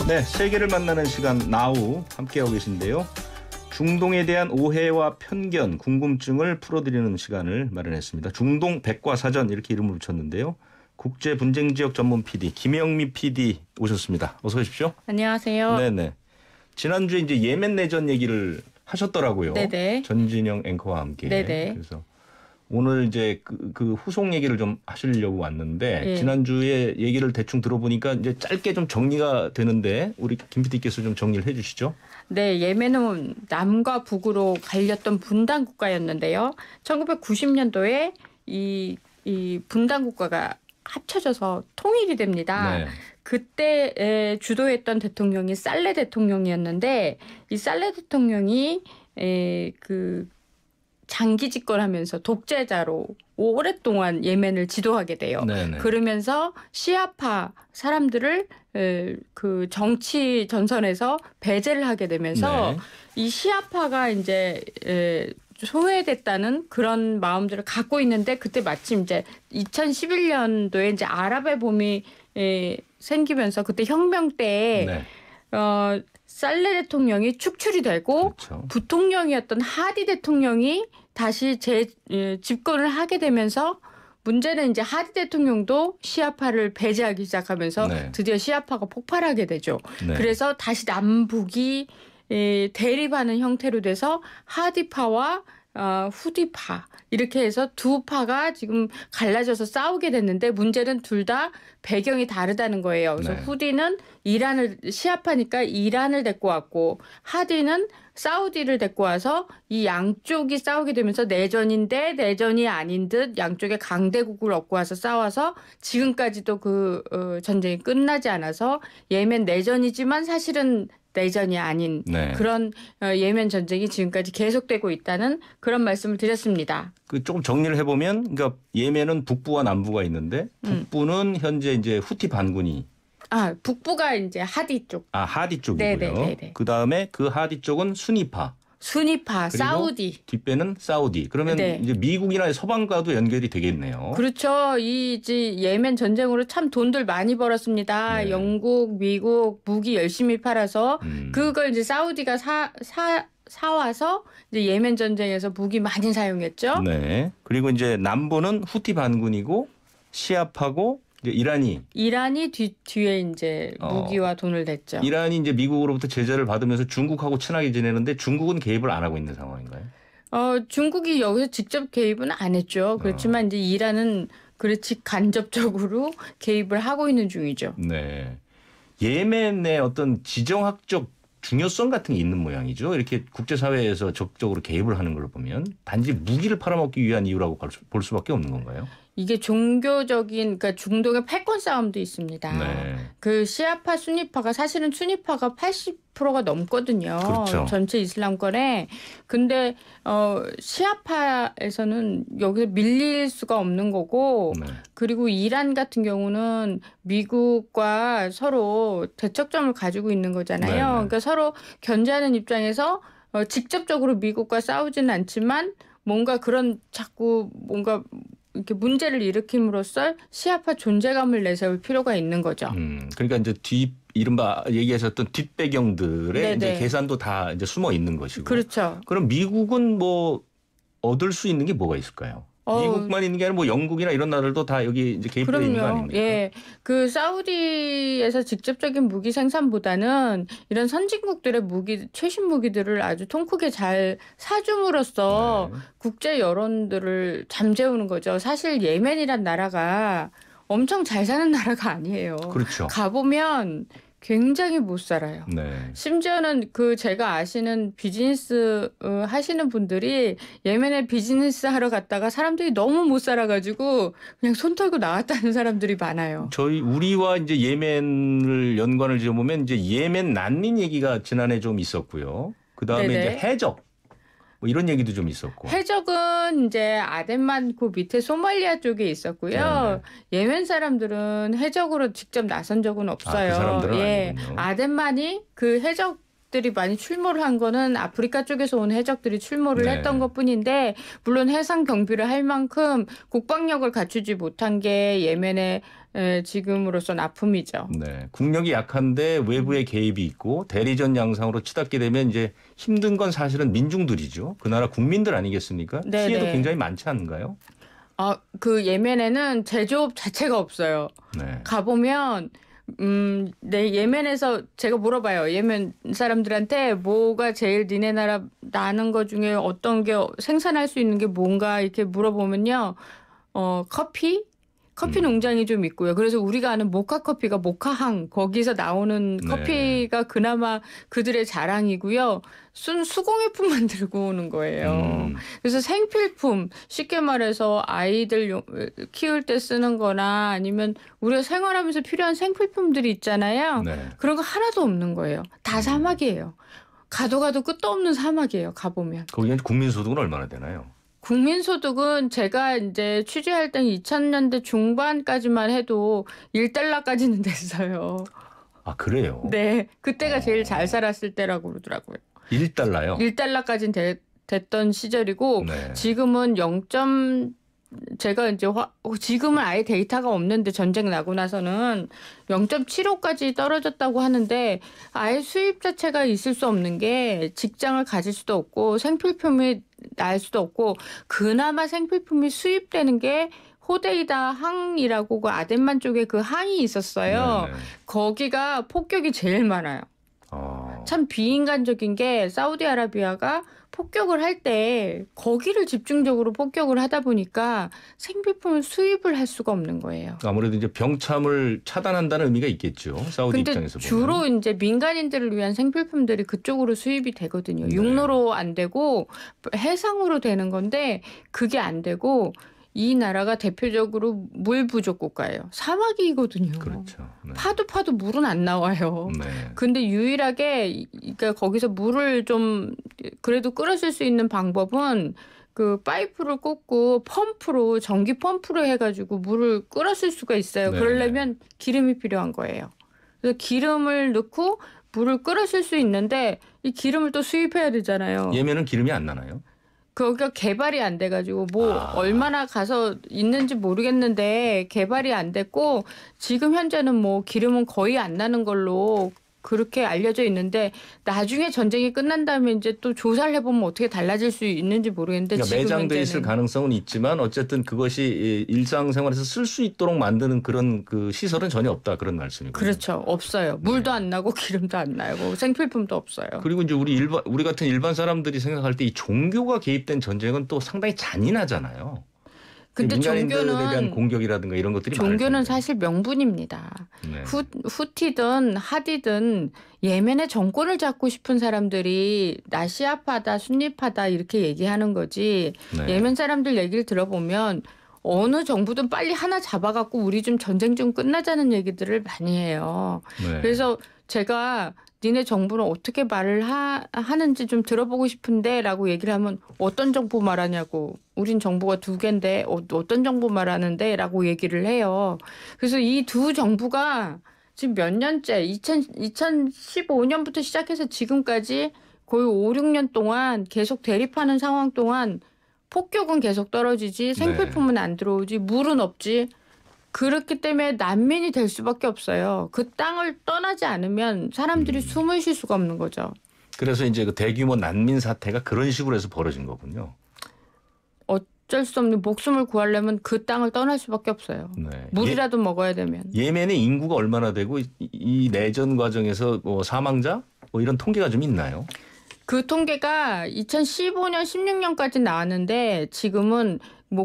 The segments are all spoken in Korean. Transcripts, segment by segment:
네, 세계를 만나는 시간 나우 함께하고 계신데요. 중동에 대한 오해와 편견, 궁금증을 풀어드리는 시간을 마련했습니다. 중동 백과사전 이렇게 이름을 붙였는데요. 국제분쟁지역 전문 PD 김영미 PD 오셨습니다. 어서 오십시오. 안녕하세요. 네네. 지난주에 이제 예멘 내전 얘기를 하셨더라고요. 네네. 전진영 앵커와 함께. 네네. 그래서 오늘 이제 그 후속 얘기를 좀 하시려고 왔는데 예. 지난주에 얘기를 대충 들어보니까 이제 짧게 좀 정리가 되는데 우리 김 PD께서 좀 정리를 해주시죠. 네, 예멘은 남과 북으로 갈렸던 분단 국가였는데요. 1990년도에 이 분단 국가가 합쳐져서 통일이 됩니다. 네. 그때 주도했던 대통령이 살레 대통령이었는데 이 살레 대통령이 그 장기 집권하면서 독재자로 오랫동안 예멘을 지도하게 돼요. 네네. 그러면서 시아파 사람들을 그 정치 전선에서 배제를 하게 되면서 네. 이 시아파가 이제 소외됐다는 그런 마음들을 갖고 있는데 그때 마침 이제 2011년도에 이제 아랍의 봄이 생기면서 그때 혁명 때에 네. 살레 대통령이 축출이 되고 그렇죠. 부통령이었던 하디 대통령이 다시 집권을 하게 되면서 문제는 이제 하디 대통령도 시아파를 배제하기 시작하면서 네. 드디어 시아파가 폭발하게 되죠. 네. 그래서 다시 남북이 대립하는 형태로 돼서 하디파와 후디파 이렇게 해서 두 파가 지금 갈라져서 싸우게 됐는데 문제는 둘 다 배경이 다르다는 거예요. 그래서 네. 후디는 시아파니까 이란을 데리고 왔고 하디는 사우디를 데리고 와서 이 양쪽이 싸우게 되면서 내전인데 내전이 아닌 듯 양쪽의 강대국을 얻고 와서 싸워서 지금까지도 그 전쟁이 끝나지 않아서 예멘 내전이지만 사실은 내전이 아닌 네. 그런 예멘 전쟁이 지금까지 계속되고 있다는 그런 말씀을 드렸습니다. 그 조금 정리를 해보면, 그러니까 예멘은 북부와 남부가 있는데 북부는 현재 이제 후티 반군이 북부가 이제 하디 쪽. 하디 쪽이고요. 네네네네. 그 다음에 그 하디 쪽은 수니파, 사우디. 뒷배는 사우디. 그러면 네. 이제 미국이나 서방과도 연결이 되겠네요. 그렇죠. 이제 예멘 전쟁으로 참 돈들 많이 벌었습니다. 네. 영국, 미국 무기 열심히 팔아서 그걸 이제 사우디가 사와서 이제 예멘 전쟁에서 무기 많이 사용했죠. 네. 그리고 이제 남부는 후티 반군이고 시아파고 이란이 뒤에 이제 무기와 돈을 냈죠. 이란이 이제 미국으로부터 제재를 받으면서 중국하고 친하게 지내는데 중국은 개입을 안 하고 있는 상황인가요? 중국이 여기서 직접 개입은 안 했죠. 그렇지만 이제 이란은 그렇지 간접적으로 개입을 하고 있는 중이죠. 네. 예멘의 어떤 지정학적 중요성 같은 게 있는 모양이죠. 이렇게 국제사회에서 적극적으로 개입을 하는 걸로 보면 단지 무기를 팔아먹기 위한 이유라고 볼 수밖에 없는 건가요? 이게 종교적인 그러니까 중동의 패권 싸움도 있습니다. 네. 그 시아파 수니파가 사실은 수니파가 80%가 넘거든요. 그렇죠. 전체 이슬람권에. 근데 시아파에서는 여기서 밀릴 수가 없는 거고 네. 그리고 이란 같은 경우는 미국과 서로 대척점을 가지고 있는 거잖아요. 네. 그러니까 서로 견제하는 입장에서 직접적으로 미국과 싸우지는 않지만 뭔가 그런 자꾸 뭔가 이렇게 문제를 일으킴으로써 시아파 존재감을 내세울 필요가 있는 거죠. 그러니까 이제 이른바 얘기하셨던 뒷배경들의 이제 계산도 다 이제 숨어 있는 것이고. 그렇죠. 그럼 미국은 뭐 얻을 수 있는 게 뭐가 있을까요? 미국만 있는 게 아니라 뭐 영국이나 이런 나라들도 다 여기 이제 개입되어 있는 거 아닙니까? 예, 그 사우디에서 직접적인 무기 생산보다는 이런 선진국들의 최신 무기들을 아주 통 크게 잘 사줌으로써 네. 국제 여론들을 잠재우는 거죠. 사실 예멘이란 나라가 엄청 잘 사는 나라가 아니에요. 그렇죠. 가보면 굉장히 못 살아요. 네. 심지어는 제가 아시는 비즈니스 하시는 분들이 예멘에 비즈니스 하러 갔다가 사람들이 너무 못 살아가지고 그냥 손 털고 나왔다는 사람들이 많아요. 우리와 이제 예멘을 연관을 지어보면 이제 예멘 난민 얘기가 지난해 좀 있었고요. 그 다음에 이제 해적. 뭐 이런 얘기도 좀 있었고. 해적은 이제 아덴만 그 밑에 소말리아 쪽에 있었고요. 네. 예멘 사람들은 해적으로 직접 나선 적은 없어요. 그 사람들은 아니군요. 아덴만이 그 해적들이 많이 출몰을 한 거는 아프리카 쪽에서 온 해적들이 출몰을 했던 것뿐인데 물론 해상 경비를 할 만큼 국방력을 갖추지 못한 게 예멘의 지금으로선 아픔이죠. 네. 국력이 약한데 외부의 개입이 있고 대리전 양상으로 치닫게 되면 이제 힘든 건 사실은 민중들이죠. 그 나라 국민들 아니겠습니까? 네네. 피해도 굉장히 많지 않은가요? 그 예멘에는 제조업 자체가 없어요. 네. 가보면 예멘에서 제가 물어봐요. 예멘 사람들한테 뭐가 제일 니네 나라 나는 것 중에 어떤 게 생산할 수 있는 게 뭔가 이렇게 물어보면요. 커피 농장이 좀 있고요. 그래서 우리가 아는 모카 커피가 모카항 거기서 나오는 네. 커피가 그나마 그들의 자랑이고요. 수공예품 만들고 오는 거예요. 그래서 생필품 쉽게 말해서 아이들 키울 때 쓰는 거나 아니면 우리가 생활하면서 필요한 생필품들이 있잖아요. 네. 그런 거 하나도 없는 거예요. 다 사막이에요. 가도 끝도 없는 사막이에요. 가보면. 거기는 국민소득은 얼마나 되나요? 국민소득은 제가 이제 취재할 때 2000년대 중반까지만 해도 1달러까지는 됐어요. 아, 그래요? 네. 그때가 제일 잘 살았을 때라고 그러더라고요. 1달러요? 1달러까지는 됐던 시절이고 네. 지금은 제가 이제 지금은 아예 데이터가 없는데 전쟁 나고 나서는 0.75까지 떨어졌다고 하는데 아예 수입 자체가 있을 수 없는 게 직장을 가질 수도 없고 생필품이 날 수도 없고 그나마 생필품이 수입되는 게 호데이다 항이라고 그 아덴만 쪽에 그 항이 있었어요. 네네. 거기가 폭격이 제일 많아요. 참 비인간적인 게 사우디아라비아가 폭격을 할 때 거기를 집중적으로 폭격을 하다 보니까 생필품을 수입을 할 수가 없는 거예요. 아무래도 이제 병참을 차단한다는 의미가 있겠죠. 사우디 근데 입장에서 보면. 주로 이제 민간인들을 위한 생필품들이 그쪽으로 수입이 되거든요. 네. 육로로 안 되고 해상으로 되는 건데 그게 안 되고 이 나라가 대표적으로 물 부족 국가예요. 사막이거든요. 그렇죠. 네. 파도 물은 안 나와요. 네. 근데 유일하게 그러니까 거기서 물을 좀 그래도 끌어줄 수 있는 방법은 그 파이프를 꽂고 전기 펌프로 해가지고 물을 끌어쓸 수가 있어요. 네. 그러려면 기름이 필요한 거예요. 그래서 기름을 넣고 물을 끌어쓸 수 있는데 이 기름을 또 수입해야 되잖아요. 예멘은 기름이 안 나나요? 거기가 개발이 안 돼가지고 얼마나 가서 있는지 모르겠는데 개발이 안 됐고 지금 현재는 기름은 거의 안 나는 걸로 그렇게 알려져 있는데 나중에 전쟁이 끝난 다음에 이제 또 조사를 해보면 어떻게 달라질 수 있는지 모르겠는데 그러니까 지금 매장돼 현재는 있을 가능성은 있지만 어쨌든 그것이 일상생활에서 쓸 수 있도록 만드는 그런 그 시설은 전혀 없다 그런 말씀이고요. 그렇죠. 없어요. 물도 안 나고 기름도 안 나고 생필품도 없어요. 그리고 이제 우리 같은 일반 사람들이 생각할 때 이 종교가 개입된 전쟁은 또 상당히 잔인하잖아요. 근데 민간인들에 대한 공격이라든가 이런 것들이 많을 종교는 텐데. 사실 명분입니다. 네. 후티든 하디든 예멘의 정권을 잡고 싶은 사람들이 나시아파다 순니파다 이렇게 얘기하는 거지. 네. 예멘 사람들 얘기를 들어보면 어느 정부든 빨리 하나 잡아갖고 우리 좀 전쟁 좀 끝나자는 얘기들을 많이 해요. 네. 그래서 제가 니네 정부는 어떻게 말을 하는지 좀 들어보고 싶은데 라고 얘기를 하면 어떤 정부 말하냐고 우린 정부가 두 개인데 어떤 정부 말하는데 라고 얘기를 해요. 그래서 이 두 정부가 지금 몇 년째 2015년부터 시작해서 지금까지 거의 5, 6년 동안 계속 대립하는 상황 동안 폭격은 계속 떨어지지 생필품은 안 들어오지 물은 없지. 그렇기 때문에 난민이 될 수밖에 없어요. 그 땅을 떠나지 않으면 사람들이 숨을 쉴 수가 없는 거죠. 그래서 이제 그 대규모 난민 사태가 그런 식으로 해서 벌어진 거군요. 어쩔 수 없는 목숨을 구하려면 그 땅을 떠날 수밖에 없어요. 네. 물이라도 먹어야 되면. 예멘의 인구가 얼마나 되고 이 내전 과정에서 사망자 이런 통계가 좀 있나요? 그 통계가 2015년, 16년까지 나왔는데 지금은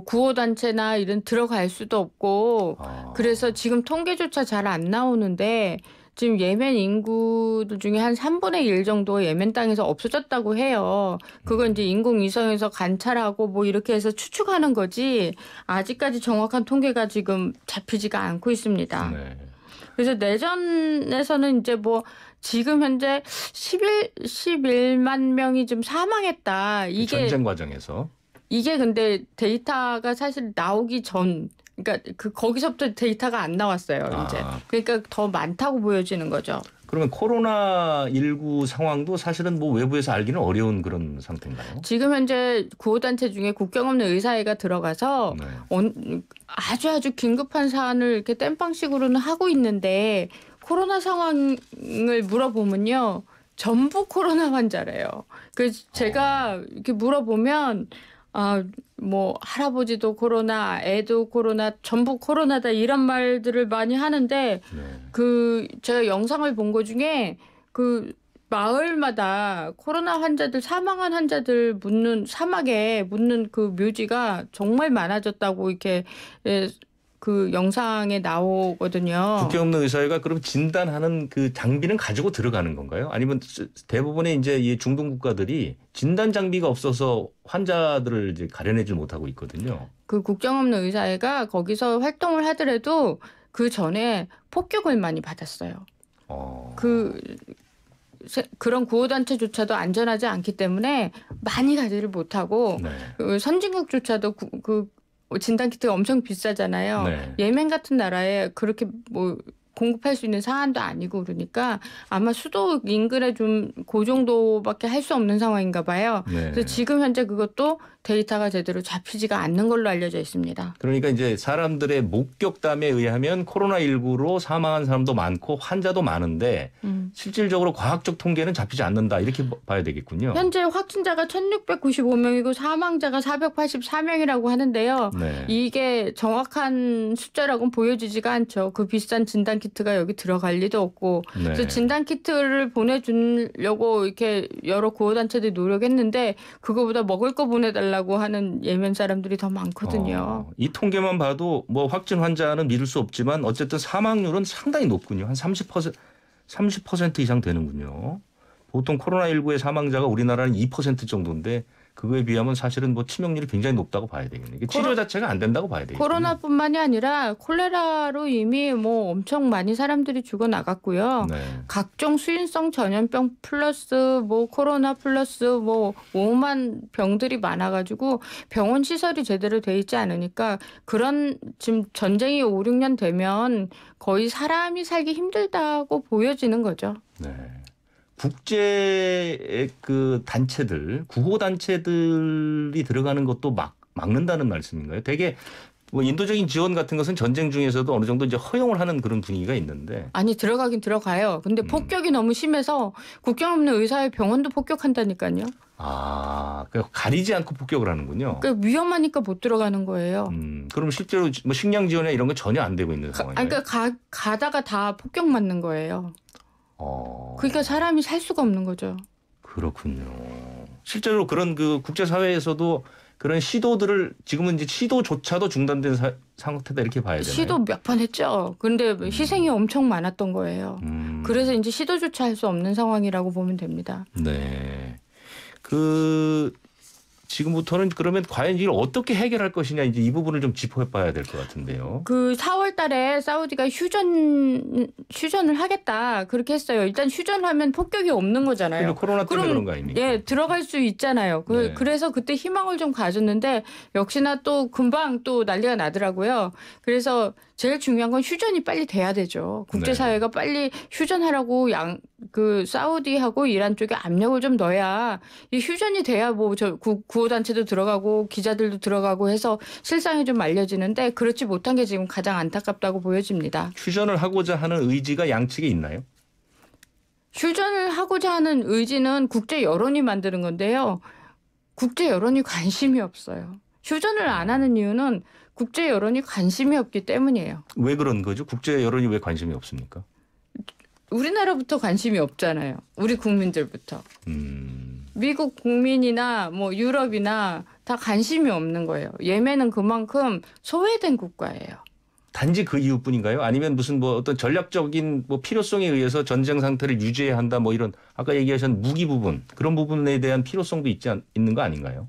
구호단체나 이런 들어갈 수도 없고 그래서 지금 통계조차 잘 안 나오는데 지금 예멘 인구들 중에 한 3분의 1 정도가 예멘 땅에서 없어졌다고 해요. 그건 이제 인공위성에서 관찰하고 이렇게 해서 추측하는 거지 아직까지 정확한 통계가 지금 잡히지가 않고 있습니다. 네. 그래서 내전에서는 이제 지금 현재 11만 명이 좀 사망했다. 이게 전쟁 과정에서. 이게 근데 데이터가 사실 나오기 전, 그러니까 거기서부터 데이터가 안 나왔어요. 이제 그러니까 더 많다고 보여지는 거죠. 그러면 코로나19 상황도 사실은 뭐 외부에서 알기는 어려운 그런 상태인가요? 지금 현재 구호단체 중에 국경 없는 의사회가 들어가서 네. 아주 긴급한 사안을 이렇게 땜빵식으로는 하고 있는데 코로나 상황을 물어보면요. 전부 코로나 환자래요. 그래서 제가 이렇게 물어보면 뭐 할아버지도 코로나, 애도 코로나, 전부 코로나다 이런 말들을 많이 하는데 제가 영상을 본 거 중에 그 마을마다 코로나 환자들 사망한 환자들 사막에 묻는 그 묘지가 정말 많아졌다고 이렇게 그 영상에 나오거든요. 국경 없는 의사회가 그럼 진단하는 그 장비는 가지고 들어가는 건가요? 아니면 대부분의 이제 이 중동 국가들이 진단 장비가 없어서 환자들을 이제 가려내질 못하고 있거든요. 그 국경 없는 의사회가 거기서 활동을 하더라도 그 전에 폭격을 많이 받았어요. 그런 구호단체조차도 안전하지 않기 때문에 많이 가지를 못하고 그 선진국조차도 진단키트가 엄청 비싸잖아요. 네. 예멘 같은 나라에 그렇게 뭐 공급할 수 있는 사안도 아니고 그러니까 아마 수도 인근에 좀 그 정도밖에 할 수 없는 상황인가 봐요. 네. 그래서 지금 현재 그것도 데이터가 제대로 잡히지가 않는 걸로 알려져 있습니다. 그러니까 이제 사람들의 목격담에 의하면 코로나19로 사망한 사람도 많고 환자도 많은데 실질적으로 과학적 통계는 잡히지 않는다 이렇게 봐야 되겠군요. 현재 확진자가 1,695명이고 사망자가 484명이라고 하는데요. 네. 이게 정확한 숫자라고는 보여지지가 않죠. 그 비싼 진단키트가 여기 들어갈 리도 없고 네. 그래서 진단키트를 보내주려고 이렇게 여러 구호단체들이 노력했는데 그거보다 먹을 거 보내달라고 하는 예멘 사람들이 더 많거든요. 이 통계만 봐도 뭐 확진 환자는 믿을 수 없지만 어쨌든 사망률은 상당히 높군요. 한 30% 이상 되는군요. 보통 코로나19의 사망자가 우리나라는 2% 정도인데 그거에 비하면 사실은 뭐 치명률이 굉장히 높다고 봐야 되겠네요. 치료 자체가 안 된다고 봐야 되겠네요. 코로나뿐만이 아니라 콜레라로 이미 뭐 엄청 많이 사람들이 죽어 나갔고요. 네. 각종 수인성 전염병 플러스 뭐 코로나 플러스 뭐 오만 병들이 많아가지고 병원 시설이 제대로 돼 있지 않으니까 그런 지금 전쟁이 5, 6년 되면 거의 사람이 살기 힘들다고 보여지는 거죠. 네. 국제 그 단체들, 구호 단체들이 들어가는 것도 막는다는 말씀인가요? 되게 뭐 인도적인 지원 같은 것은 전쟁 중에서도 어느 정도 이제 허용을 하는 그런 분위기가 있는데. 아니 들어가긴 들어가요. 근데 폭격이 너무 심해서 국경 없는 의사회 병원도 폭격한다니까요. 그러니까 가리지 않고 폭격을 하는군요. 그러니까 위험하니까 못 들어가는 거예요. 그럼 실제로 뭐 식량 지원이나 이런 건 전혀 안 되고 있는 상황이에요. 그러니까 가다가 다 폭격 맞는 거예요. 그러니까 사람이 살 수가 없는 거죠. 그렇군요. 실제로 그런 그 국제사회에서도 그런 시도들을 지금은 이제 시도조차도 중단된 상태다 이렇게 봐야 되나요? 시도 몇 번 했죠. 그런데 희생이 엄청 많았던 거예요. 그래서 이제 시도조차 할 수 없는 상황이라고 보면 됩니다. 네. 지금부터는 그러면 과연 이걸 어떻게 해결할 것이냐 이제 이 부분을 좀 짚어봐야 될 것 같은데요. 4월 달에 사우디가 휴전을 하겠다 그렇게 했어요. 일단 휴전하면 폭격이 없는 거잖아요. 코로나 때문에 그런 거 아닙니까? 예, 들어갈 수 있잖아요. 네. 그래서 그때 희망을 좀 가졌는데 역시나 또 금방 또 난리가 나더라고요. 그래서 제일 중요한 건 휴전이 빨리 돼야 되죠. 국제사회가 빨리 휴전하라고 사우디하고 이란 쪽에 압력을 좀 넣어야 이 휴전이 돼야 뭐 구호단체도 들어가고 기자들도 들어가고 해서 실상이 좀 알려지는데 그렇지 못한 게 지금 가장 안타깝다고 보여집니다. 휴전을 하고자 하는 의지가 양측에 있나요? 휴전을 하고자 하는 의지는 국제 여론이 만드는 건데요. 국제 여론이 관심이 없어요. 휴전을 안 하는 이유는 국제 여론이 관심이 없기 때문이에요. 왜 그런 거죠? 국제 여론이 왜 관심이 없습니까? 우리나라부터 관심이 없잖아요. 우리 국민들부터. 미국 국민이나 뭐 유럽이나 다 관심이 없는 거예요. 예멘은 그만큼 소외된 국가예요. 단지 그 이유뿐인가요? 아니면 무슨 뭐 어떤 전략적인 뭐 필요성에 의해서 전쟁 상태를 유지해야 한다 뭐 이런 아까 얘기하신 무기 부분 그런 부분에 대한 필요성도 있는 거 아닌가요?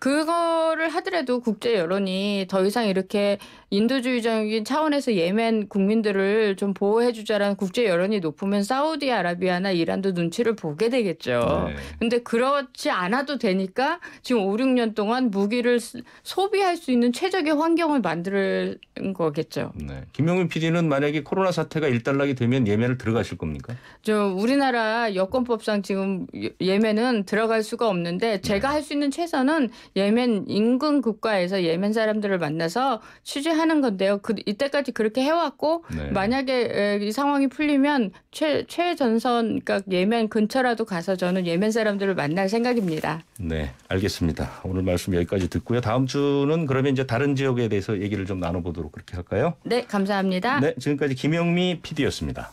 그거를 하더라도 국제 여론이 더 이상 이렇게 인도주의적인 차원에서 예멘 국민들을 좀 보호해주자라는 국제 여론이 높으면 사우디아라비아나 이란도 눈치를 보게 되겠죠. 근데 그렇지 않아도 되니까 지금 5, 6년 동안 무기를 소비할 수 있는 최적의 환경을 만드는 거겠죠. 네. 김용민 PD는 만약에 코로나 사태가 일단락이 되면 예멘을 들어가실 겁니까? 우리나라 여권법상 지금 예멘은 들어갈 수가 없는데 제가 할 수 있는 최선은 예멘 인근 국가에서 예멘 사람들을 만나서 취재하는 건데요. 이때까지 그렇게 해왔고 만약에 이 상황이 풀리면 최전선 그러니까 예멘 근처라도 가서 저는 예멘 사람들을 만날 생각입니다. 네, 알겠습니다. 오늘 말씀 여기까지 듣고요. 다음 주는 그러면 이제 다른 지역에 대해서 얘기를 좀 나눠보도록 그렇게 할까요? 네, 감사합니다. 네, 지금까지 김영미 PD였습니다.